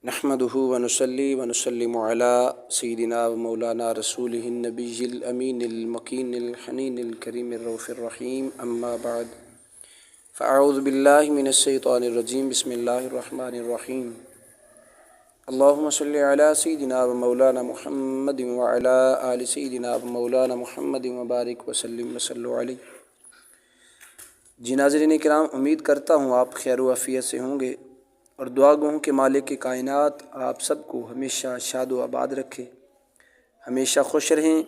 نحمدہ ونصلی ونسلم علی سیدنا و مولانا رسولہ النبی الامین المکین الحنین الکریم الرؤوف الرحیم اما بعد فاعوذ باللہ من الشیطان الرجیم بسم اللہ الرحمن الرحیم اللہم صلی علی سیدنا و مولانا محمد وعلی آل سیدنا و مولانا محمد وبارک وسلم وصلوا علیہ۔ جی ناظرین کرام، امید کرتا ہوں آپ خیر و عافیت سے ہوں گے اور دعا گو ہوں کہ مالک کائنات آپ سب کو ہمیشہ شاد و آباد رکھے، ہمیشہ خوش رہیں،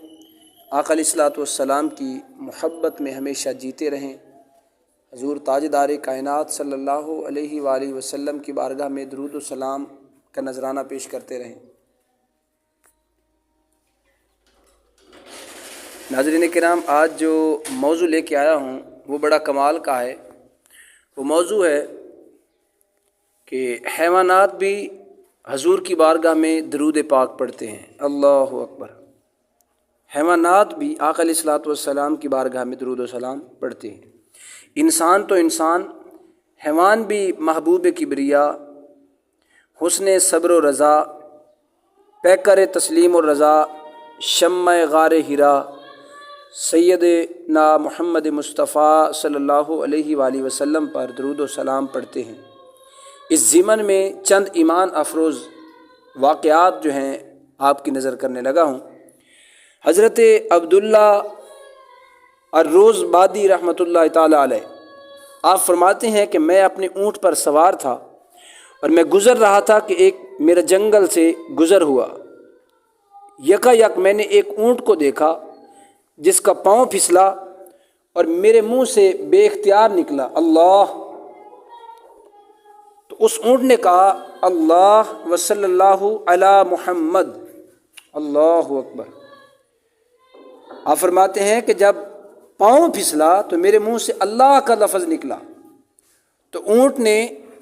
آقا علیہ الصلوۃ والسلام کی محبت میں ہمیشہ جیتے رہیں، حضور تاجدار کائنات صلی اللہ علیہ وآلہ وسلم کی بارگاہ میں درود و سلام کا نذرانہ پیش کرتے رہیں۔ ناظرین کرام، آج جو موضوع لے کے آیا ہوں وہ بڑا کمال کا ہے۔ وہ موضوع ہے کہ حیوانات بھی حضور کی بارگاہ میں درود پاک پڑھتے ہیں۔ اللہ اکبر! حیوانات بھی آقا علیہ الصلوۃ والسلام کی بارگاہ میں درود و سلام پڑھتے ہیں۔ انسان تو انسان، حیوان بھی محبوب کبریا، حسن صبر و رضا، پیکر تسلیم و رضا، شمع غار ہرا، سیدنا محمد مصطفیٰ صلی اللہ علیہ وآلہ وسلم پر درود و سلام پڑھتے ہیں۔ اس ضمن میں چند ایمان افروز واقعات جو ہیں آپ کی نظر کرنے لگا ہوں۔ حضرت عبداللہ الروز بادی رحمۃ اللہ تعالیٰ علیہ، آپ فرماتے ہیں کہ میں اپنے اونٹ پر سوار تھا اور میں گزر رہا تھا کہ ایک میرا جنگل سے گزر ہوا۔ یکا یک میں نے ایک اونٹ کو دیکھا جس کا پاؤں پھسلا اور میرے منہ سے بے اختیار نکلا اللہ۔ تو اس اونٹ نے کہا اللہ وصلی اللہ علی محمد، اللہ اکبر۔ آپ فرماتے ہیں کہ جب پاؤں پھسلا تو میرے منہ سے اللہ کا لفظ نکلا، تو اونٹ نے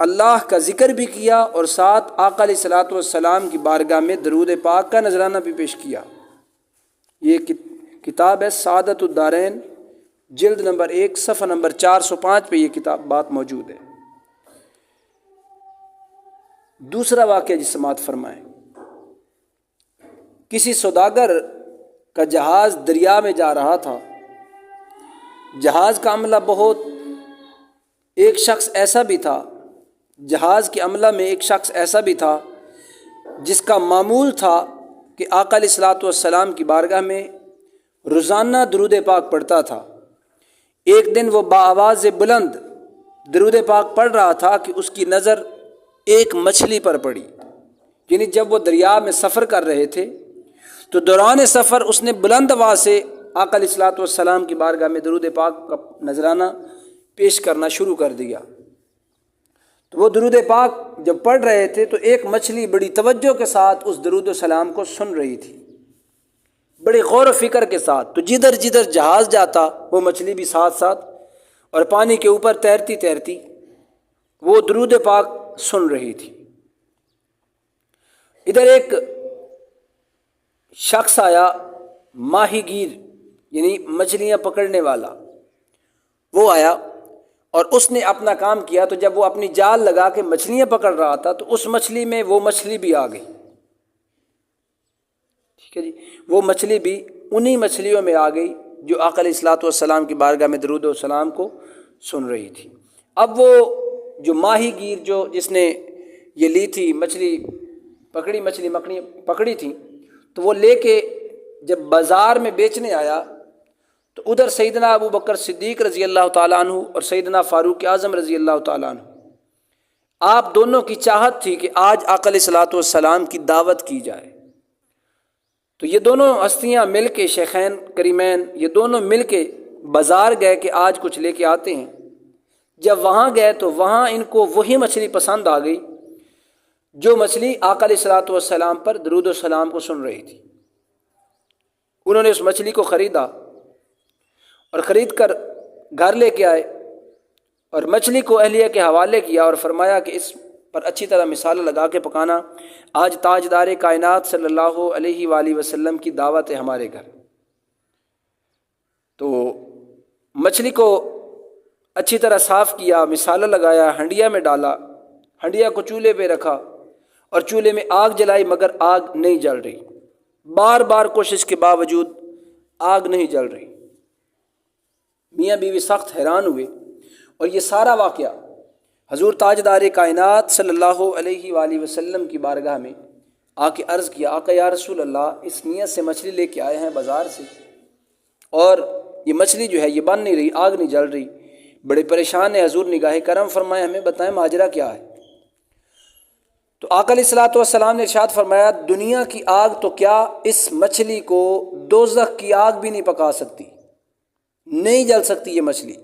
اللہ کا ذکر بھی کیا اور ساتھ آقا علیہ الصلوۃ والسلام کی بارگاہ میں درود پاک کا نذرانہ بھی پیش کیا۔ یہ کتاب ہے سعادت الدارین، جلد نمبر 1 صفحہ نمبر 405 پہ یہ کتاب بات موجود ہے۔ دوسرا واقعہ جس سماعت فرمائیں، کسی سوداگر کا جہاز دریا میں جا رہا تھا۔ جہاز کا عملہ ایک شخص ایسا بھی تھا، جہاز کے عملہ میں ایک شخص ایسا بھی تھا جس کا معمول تھا کہ آقا علیہ الصلوۃ والسلام کی بارگاہ میں روزانہ درود پاک پڑھتا تھا۔ ایک دن وہ بآواز بلند درود پاک پڑھ رہا تھا کہ اس کی نظر ایک مچھلی پر پڑی۔ یعنی جب وہ دریا میں سفر کر رہے تھے تو دوران سفر اس نے بلند آواز سے آقا علیہ الصلوۃ والسلام کی بارگاہ میں درود پاک کا نذرانہ پیش کرنا شروع کر دیا۔ تو وہ درود پاک جب پڑھ رہے تھے تو ایک مچھلی بڑی توجہ کے ساتھ اس درود و سلام کو سن رہی تھی، بڑے غور و فکر کے ساتھ۔ تو جدھر جدھر جہاز جاتا وہ مچھلی بھی ساتھ ساتھ، اور پانی کے اوپر تیرتی تیرتی وہ درود پاک سن رہی تھی۔ ادھر ایک شخص آیا، ماہی گیر یعنی مچھلیاں پکڑنے والا، وہ آیا اور اس نے اپنا کام کیا۔ تو جب وہ اپنی جال لگا کے مچھلیاں پکڑ رہا تھا تو اس مچھلی میں وہ مچھلی بھی آ گئی، ٹھیک ہے جی، وہ مچھلی بھی انہی مچھلیوں میں آ گئی جو آقا علیہ الصلوۃ والسلام کی بارگاہ میں درود و سلام کو سن رہی تھی۔ اب وہ جو ماہی گیر جس نے یہ لی تھی مچھلی پکڑی تھی، تو وہ لے کے جب بازار میں بیچنے آیا تو ادھر سیدنا ابو بکر صدیق رضی اللہ تعالیٰ عنہ اور سیدنا فاروق اعظم رضی اللہ تعالیٰ عنہ، آپ دونوں کی چاہت تھی کہ آج آقا علیہ الصلوۃ والسلام کی دعوت کی جائے۔ تو یہ دونوں ہستیاں مل کے، شیخین کریمین، یہ دونوں مل کے بازار گئے کہ آج کچھ لے کے آتے ہیں۔ جب وہاں گئے تو وہاں ان کو وہی مچھلی پسند آ گئی جو مچھلی آقا علیہ الصلوۃ والسلام پر درود و سلام کو سن رہی تھی۔ انہوں نے اس مچھلی کو خریدا اور خرید کر گھر لے کے آئے اور مچھلی کو اہلیہ کے حوالے کیا اور فرمایا کہ اس پر اچھی طرح مسالہ لگا کے پکانا، آج تاجدار کائنات صلی اللہ علیہ وآلہ وسلم کی دعوت ہے ہمارے گھر۔ تو مچھلی کو اچھی طرح صاف کیا، مسالہ لگایا، ہنڈیا میں ڈالا، ہنڈیا کو چولہے پہ رکھا اور چولہے میں آگ جلائی مگر آگ نہیں جل رہی، بار بار کوشش کے باوجود آگ نہیں جل رہی۔ میاں بیوی سخت حیران ہوئے اور یہ سارا واقعہ حضور تاجدار کائنات صلی اللہ علیہ وآلہ وسلم کی بارگاہ میں آ کے عرض کیا، آقا یا رسول اللہ، اس نیت سے مچھلی لے کے آئے ہیں بازار سے اور یہ مچھلی جو ہے یہ بن نہیں رہی، آگ نہیں جل رہی، بڑے پریشان ہیں۔ حضور نگاہ کرم فرمائے، ہمیں بتائیں ماجرا کیا ہے؟ تو آقا علیہ الصلوۃ والسلام نے ارشاد فرمایا، دنیا کی آگ تو کیا اس مچھلی کو دوزخ کی آگ بھی نہیں پکا سکتی، نہیں جل سکتی یہ مچھلی۔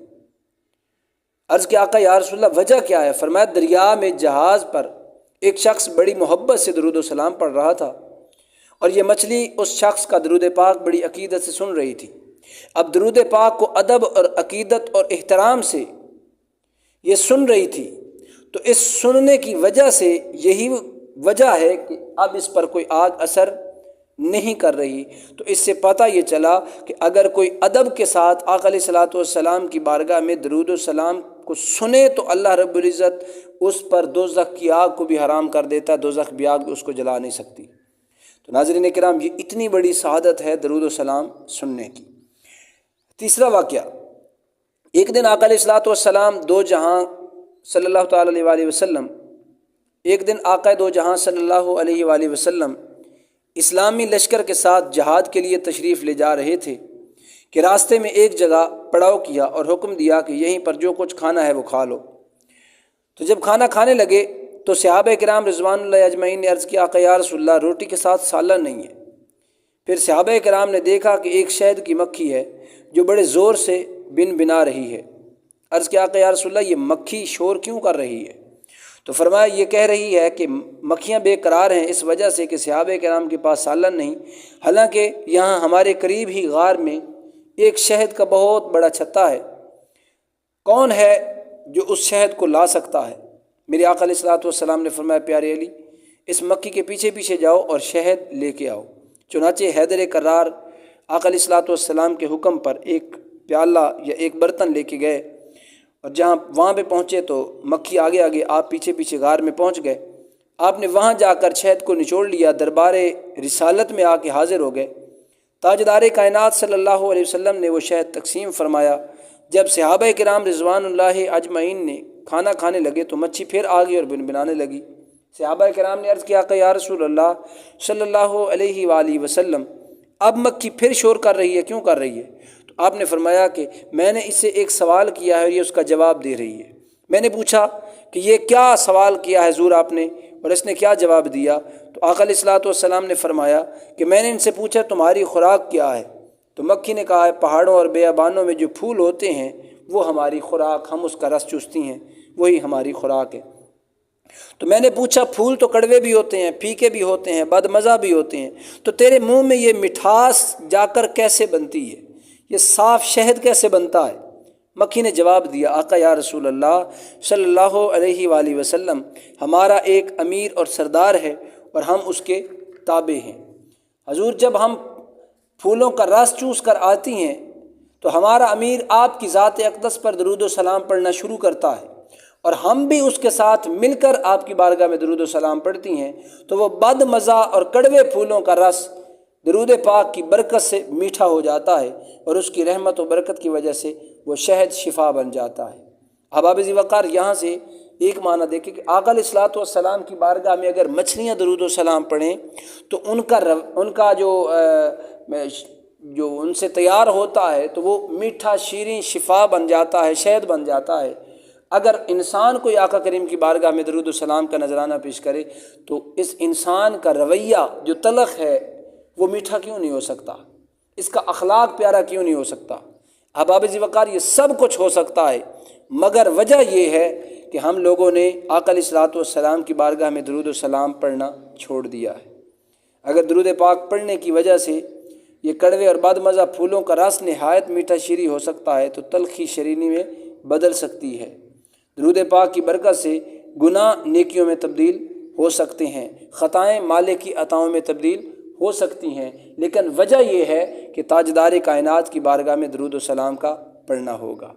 عرض کیا آقا یا رسول اللہ وجہ کیا ہے؟ فرمایا دریا میں جہاز پر ایک شخص بڑی محبت سے درود و سلام پڑھ رہا تھا اور یہ مچھلی اس شخص کا درود پاک بڑی عقیدت سے سن رہی تھی۔ اب درود پاک کو ادب اور عقیدت اور احترام سے یہ سن رہی تھی، تو اس سننے کی وجہ سے یہی وجہ ہے کہ اب اس پر کوئی آگ اثر نہیں کر رہی۔ تو اس سے پتہ یہ چلا کہ اگر کوئی ادب کے ساتھ آقا علیہ الصلوۃ والسلام کی بارگاہ میں درود و سلام کو سنے تو اللہ رب العزت اس پر دوزخ کی آگ کو بھی حرام کر دیتا، دوزخ بھی آگ اس کو جلا نہیں سکتی۔ تو ناظرین کرام، یہ اتنی بڑی سعادت ہے درود و سلام سننے کی۔ تیسرا واقعہ، ایک دن آقا علیہ الصلوۃ والسلام دو جہاں صلی اللہ تعالیٰ علیہ وآلہ وسلم ایک دن آقا دو جہاں صلی اللہ علیہ وآلہ وسلم اسلامی لشکر کے ساتھ جہاد کے لیے تشریف لے جا رہے تھے کہ راستے میں ایک جگہ پڑاؤ کیا اور حکم دیا کہ یہیں پر جو کچھ کھانا ہے وہ کھا لو۔ تو جب کھانا کھانے لگے تو صحابہ کرام رضوان اللہ اجمعین نے عرض کیا، آقا یا رسول اللہ، روٹی کے ساتھ سالن نہیں ہے۔ پھر صحابہ کرام نے دیکھا کہ ایک شہد کی مکھی ہے جو بڑے زور سے بن بنا رہی ہے۔ عرض کیا، آقا یا رسول اللہ، یہ مکھی شور کیوں کر رہی ہے؟ تو فرمایا یہ کہہ رہی ہے کہ مکھیاں بے قرار ہیں اس وجہ سے کہ صحابہ کرام کے پاس سالن نہیں، حالانکہ یہاں ہمارے قریب ہی غار میں ایک شہد کا بہت بڑا چھتا ہے، کون ہے جو اس شہد کو لا سکتا ہے؟ میرے آقا علیہ الصلوۃ والسلام نے فرمایا، پیارے علی، اس مکھی کے پیچھے پیچھے جاؤ اور شہد لے کے آؤ۔ چنانچہ حیدر کرار آقا علیہ الصلوۃ والسلام کے حکم پر ایک پیالہ یا ایک برتن لے کے گئے اور جہاں وہاں پہ پہنچے تو مکھی آگے آگے، آپ پیچھے پیچھے غار میں پہنچ گئے۔ آپ نے وہاں جا کر شہد کو نچوڑ لیا، دربار رسالت میں آ کے حاضر ہو گئے۔ تاجدار کائنات صلی اللہ علیہ وسلم نے وہ شہد تقسیم فرمایا۔ جب صحابہ کرام رضوان اللہ اجمعین نے کھانا کھانے لگے تو مچھی پھر آ گئی اور بنبنانے لگی۔ صحابہ کرام نے عرض کیا کہ یا رسول اللہ صلی اللہ علیہ وآلہ وسلم، اب مکھی پھر شور کر رہی ہے، کیوں کر رہی ہے؟ تو آپ نے فرمایا کہ میں نے اس سے ایک سوال کیا ہے اور یہ اس کا جواب دے رہی ہے۔ میں نے پوچھا کہ یہ کیا سوال کیا ہے حضور آپ نے، اور اس نے کیا جواب دیا؟ تو آقا علیہ الصلوۃ والسلام نے فرمایا کہ میں نے ان سے پوچھا تمہاری خوراک کیا ہے؟ تو مکھی نے کہا ہے پہاڑوں اور بیابانوں میں جو پھول ہوتے ہیں وہ ہماری خوراک، ہم اس کا رس چوستی ہیں، وہی ہماری خوراک ہے۔ تو میں نے پوچھا پھول تو کڑوے بھی ہوتے ہیں، پھیکے بھی ہوتے ہیں، بد مزہ بھی ہوتے ہیں، تو تیرے منہ میں یہ مٹھاس جا کر کیسے بنتی ہے، یہ صاف شہد کیسے بنتا ہے؟ مکھی نے جواب دیا، آقا یا رسول اللہ صلی اللہ علیہ وآلہ وسلم، ہمارا ایک امیر اور سردار ہے اور ہم اس کے تابع ہیں۔ حضور جب ہم پھولوں کا رس چوس کر آتی ہیں تو ہمارا امیر آپ کی ذات اقدس پر درود و سلام پڑھنا شروع کرتا ہے اور ہم بھی اس کے ساتھ مل کر آپ کی بارگاہ میں درود و سلام پڑھتی ہیں، تو وہ بد مزہ اور کڑوے پھولوں کا رس درود پاک کی برکت سے میٹھا ہو جاتا ہے اور اس کی رحمت و برکت کی وجہ سے وہ شہد شفا بن جاتا ہے۔ احباب ذی وقار، یہاں سے ایک معنی دیکھیں کہ آقا علیہ الصلوۃ والسلام کی بارگاہ میں اگر مچھلیاں درود و سلام پڑھیں تو ان کا جو ان سے تیار ہوتا ہے تو وہ میٹھا شیریں شفا بن جاتا ہے، شہد بن جاتا ہے۔ اگر انسان کوئی آقا کریم کی بارگاہ میں درود و سلام کا نذرانہ پیش کرے تو اس انسان کا رویہ جو تلخ ہے وہ میٹھا کیوں نہیں ہو سکتا، اس کا اخلاق پیارا کیوں نہیں ہو سکتا؟ احباب ذی وقار، یہ سب کچھ ہو سکتا ہے مگر وجہ یہ ہے کہ ہم لوگوں نے آقا علیہ الصلوۃ والسلام کی بارگاہ میں درود و سلام پڑھنا چھوڑ دیا ہے۔ اگر درود پاک پڑھنے کی وجہ سے یہ کڑوے اور بد مزہ پھولوں کا رس نہایت میٹھا شیریں ہو سکتا ہے تو تلخی شیرینی میں بدل سکتی ہے۔ درود پاک کی برکت سے گناہ نیکیوں میں تبدیل ہو سکتے ہیں، خطائیں مالک کی عطاؤں میں تبدیل ہو سکتی ہیں، لیکن وجہ یہ ہے کہ تاجدار کائنات کی بارگاہ میں درود و سلام کا پڑھنا ہوگا۔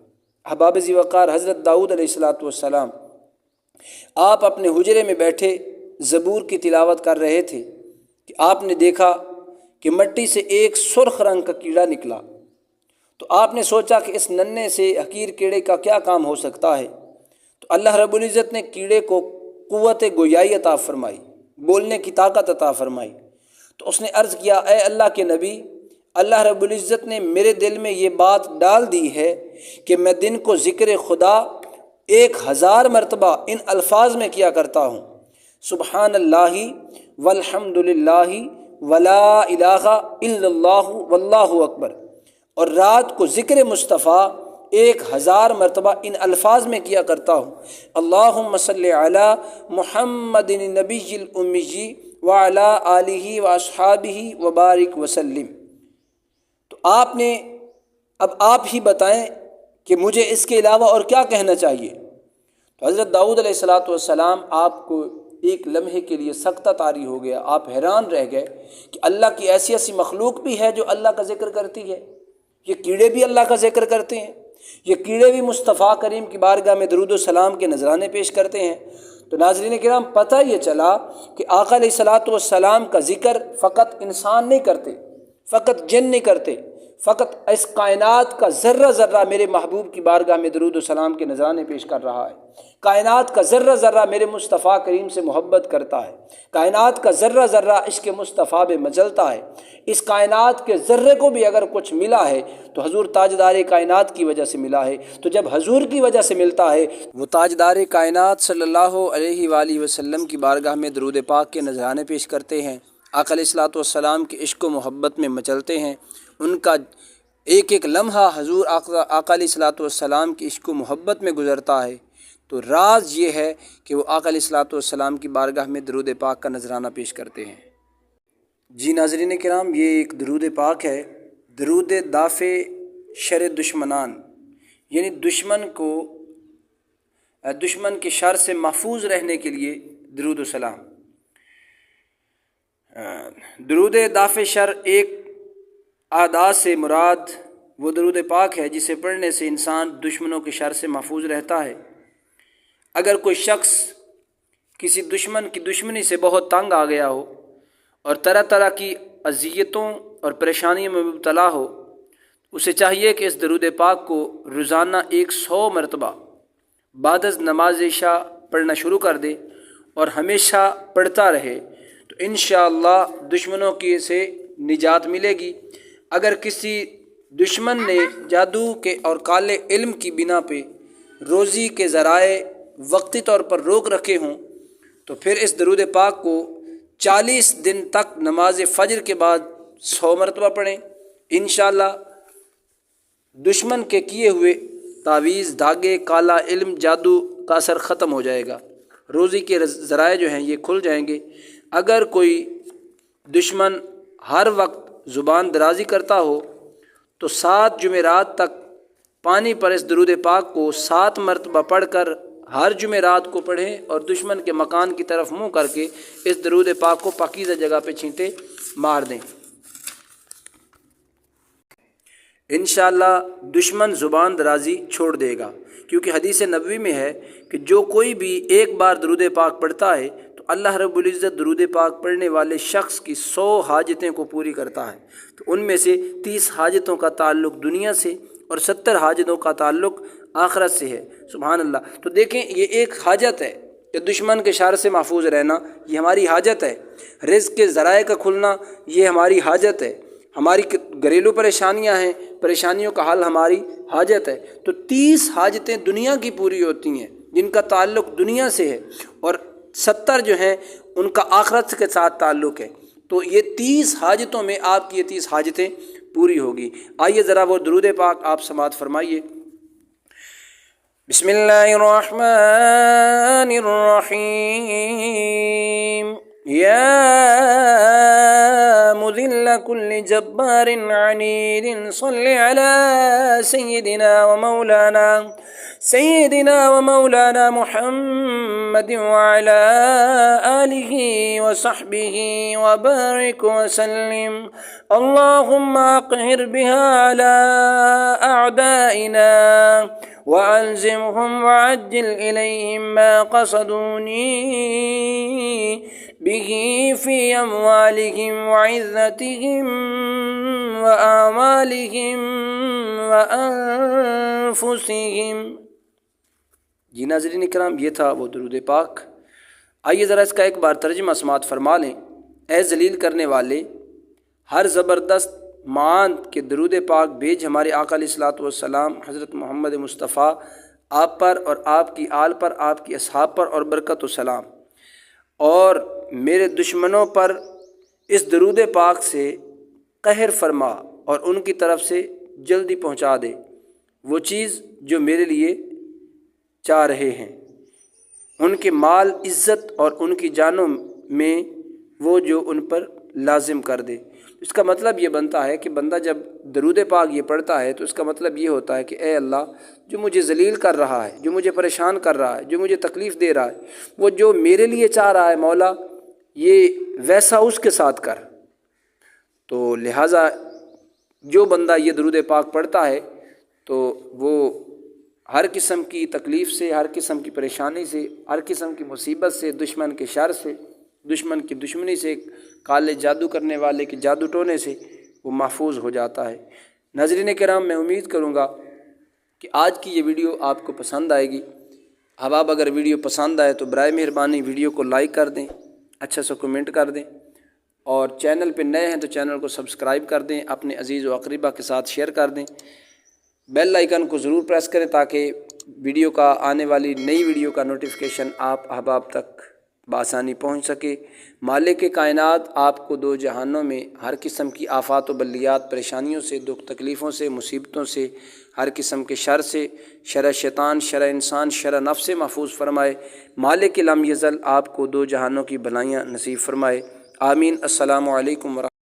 احباب ذی وقار، حضرت داؤد علیہ الصلوۃ والسلام آپ اپنے حجرے میں بیٹھے زبور کی تلاوت کر رہے تھے کہ آپ نے دیکھا کہ مٹی سے ایک سرخ رنگ کا کیڑا نکلا۔ تو آپ نے سوچا کہ اس ننھے سے حقیر کیڑے کا کیا کام ہو سکتا ہے؟ تو اللہ رب العزت نے کیڑے کو قوت گویائی عطا فرمائی، بولنے کی طاقت عطا فرمائی۔ تو اس نے عرض کیا، اے اللہ کے نبی، اللہ رب العزت نے میرے دل میں یہ بات ڈال دی ہے کہ میں دن کو ذکر خدا 1000 مرتبہ ان الفاظ میں کیا کرتا ہوں، سبحان اللہ والحمد للہ ولا الہ الا اللہ واللہ اکبر، اور رات کو ذکر مصطفیٰ 1000 مرتبہ ان الفاظ میں کیا کرتا ہوں، اللہم صلی علی محمد النبی الامی وعلی آلہ واصحابہ وبارک وسلم۔ تو آپ نے اب آپ ہی بتائیں کہ مجھے اس کے علاوہ اور کیا کہنا چاہیے؟ تو حضرت داؤد علیہ السلام آپ کو ایک لمحے کے لیے سکتہ طاری ہو گیا، آپ حیران رہ گئے کہ اللہ کی ایسی ایسی مخلوق بھی ہے جو اللہ کا ذکر کرتی ہے، یہ کیڑے بھی اللہ کا ذکر کرتے ہیں، یہ کیڑے بھی مصطفیٰ کریم کی بارگاہ میں درود و سلام کے نذرانے پیش کرتے ہیں۔ تو ناظرین کرام، پتہ یہ چلا کہ آقا علیہ السلام کا ذکر فقط انسان نہیں کرتے، فقط جن نہیں کرتے، فقط اس کائنات کا ذرہ ذرہ میرے محبوب کی بارگاہ میں درود و سلام کے نذرانے پیش کر رہا ہے، کائنات کا ذرہ ذرہ میرے مصطفیٰ کریم سے محبت کرتا ہے، کائنات کا ذرہ ذرہ عشق مصطفیٰ میں مچلتا ہے۔ اس کائنات کے ذرے کو بھی اگر کچھ ملا ہے تو حضور تاجدار کائنات کی وجہ سے ملا ہے۔ تو جب حضور کی وجہ سے ملتا ہے، وہ تاجدار کائنات صلی اللہ علیہ وآلہ وسلم کی بارگاہ میں درود پاک کے نذرانے پیش کرتے ہیں، آقا علیہ السلام کے عشق و محبت میں مچلتے ہیں، ان کا ایک ایک لمحہ حضور آقا علیہ السلام کی عشق و محبت میں گزرتا ہے۔ تو راز یہ ہے کہ وہ آقا علیہ السلام کی بارگاہ میں درود پاک کا نذرانہ پیش کرتے ہیں۔ جی ناظرین کرام، یہ ایک درود پاک ہے، درود دافع شر دشمنان، یعنی دشمن کے شر سے محفوظ رہنے کے لیے درود و سلام۔ درود دافع شر ایک اعداد سے مراد وہ درود پاک ہے جسے پڑھنے سے انسان دشمنوں کے شر سے محفوظ رہتا ہے۔ اگر کوئی شخص کسی دشمن کی دشمنی سے بہت تنگ آ گیا ہو اور طرح طرح کی اذیتوں اور پریشانیوں میں مبتلا ہو، اسے چاہیے کہ اس درود پاک کو روزانہ 100 مرتبہ بعد از نماز عشاء پڑھنا شروع کر دے اور ہمیشہ پڑھتا رہے، تو انشاءاللہ دشمنوں کی سے نجات ملے گی۔ اگر کسی دشمن نے جادو کے اور کالے علم کی بنا پہ روزی کے ذرائع وقتی طور پر روک رکھے ہوں تو پھر اس درود پاک کو 40 دن تک نماز فجر کے بعد 100 مرتبہ پڑھیں، انشاءاللہ دشمن کے کیے ہوئے تعویذ، دھاگے، کالا علم، جادو کا اثر ختم ہو جائے گا، روزی کے ذرائع جو ہیں یہ کھل جائیں گے۔ اگر کوئی دشمن ہر وقت زبان درازی کرتا ہو تو 7 جمعرات تک پانی پر اس درود پاک کو 7 مرتبہ پڑھ کر ہر جمعرات کو پڑھیں اور دشمن کے مکان کی طرف منہ کر کے اس درود پاک کو پاکیزہ جگہ پہ چھینٹے مار دیں، انشاءاللہ دشمن زبان درازی چھوڑ دے گا، کیونکہ حدیث نبوی میں ہے کہ جو کوئی بھی ایک بار درود پاک پڑھتا ہے تو اللہ رب العزت درود پاک پڑھنے والے شخص کی 100 حاجتیں کو پوری کرتا ہے۔ تو ان میں سے 30 حاجتوں کا تعلق دنیا سے اور 70 حاجتوں کا تعلق آخرت سے ہے، سبحان اللہ۔ تو دیکھیں، یہ ایک حاجت ہے کہ دشمن کے شر سے محفوظ رہنا، یہ ہماری حاجت ہے، رزق کے ذرائع کا کھلنا یہ ہماری حاجت ہے، ہماری گھریلو پریشانیاں ہیں، پریشانیوں کا حل ہماری حاجت ہے۔ تو 30 حاجتیں دنیا کی پوری ہوتی ہیں جن کا تعلق دنیا سے ہے، اور 70 جو ہیں ان کا آخرت کے ساتھ تعلق ہے۔ تو یہ 30 حاجتوں میں آپ کی یہ 30 حاجتیں پوری ہوگی۔ آئیے ذرا وہ درود پاک آپ سماعت فرمائیے۔ بسم اللہ الرحمن الرحیم، یا مذل کل جبار عنید صل علی سیدنا و مولانا محمد وعلی آلہ وصحبه وبارك وسلم. اللهم أقهر بها على أعدائنا وألزمهم وعجل إليهم ما قصدوني به في أموالهم وعزتهم وآمالهم وأنفسهم. جی ناظرین کرام، یہ تھا وہ درود پاک. آئیے ذرا اس کا ایک بار ترجمہ سماعت فرما لیں. اے ذلیل کرنے والے، ہر زبردست معاند کے درود پاک بھیج ہمارے آقا علیہ الصلوۃ والسلام حضرت محمد مصطفیٰ آپ پر اور آپ کی آل پر، آپ کی اصحاب پر، اور برکت و سلام. اور میرے دشمنوں پر اس درود پاک سے قہر فرما اور ان کی طرف سے جلدی پہنچا دے وہ چیز جو میرے لیے چاہ رہے ہیں، ان کے مال، عزت اور ان کی جانوں میں وہ جو ان پر لازم کر دے. اس کا مطلب یہ بنتا ہے کہ بندہ جب درود پاک یہ پڑھتا ہے تو اس کا مطلب یہ ہوتا ہے کہ اے اللہ، جو مجھے ذلیل کر رہا ہے، جو مجھے پریشان کر رہا ہے، جو مجھے تکلیف دے رہا ہے، وہ جو میرے لیے چاہ رہا ہے مولا، یہ ویسا اس کے ساتھ کر. تو لہٰذا جو بندہ یہ درود پاک پڑھتا ہے تو وہ ہر قسم کی تکلیف سے، ہر قسم کی پریشانی سے، ہر قسم کی مصیبت سے، دشمن کے شر سے، دشمن کی دشمنی سے، کالے جادو کرنے والے کے جادو ٹونے سے وہ محفوظ ہو جاتا ہے. ناظرین کرام، میں امید کروں گا کہ آج کی یہ ویڈیو آپ کو پسند آئے گی. احباب، اگر ویڈیو پسند آئے تو برائے مہربانی ویڈیو کو لائک کر دیں، اچھا سا کمنٹ کر دیں، اور چینل پہ نئے ہیں تو چینل کو سبسکرائب کر دیں، اپنے عزیز و اقربا کے ساتھ شیئر کر دیں. بیل آئیکن کو ضرور پریس کریں تاکہ ویڈیو کا آنے والی نئی ویڈیو کا نوٹیفیکیشن آپ احباب تک بآسانی پہنچ سکے. مالک کائنات آپ کو دو جہانوں میں ہر قسم کی آفات و بلیات، پریشانیوں سے، دکھ تکلیفوں سے، مصیبتوں سے، ہر قسم کے شر سے، شر شیطان، شر انسان، شر نفس سے محفوظ فرمائے. مالک لم یزل آپ کو دو جہانوں کی بھلائیاں نصیب فرمائے. آمین. السلام علیکم ورحمۃ اللہ.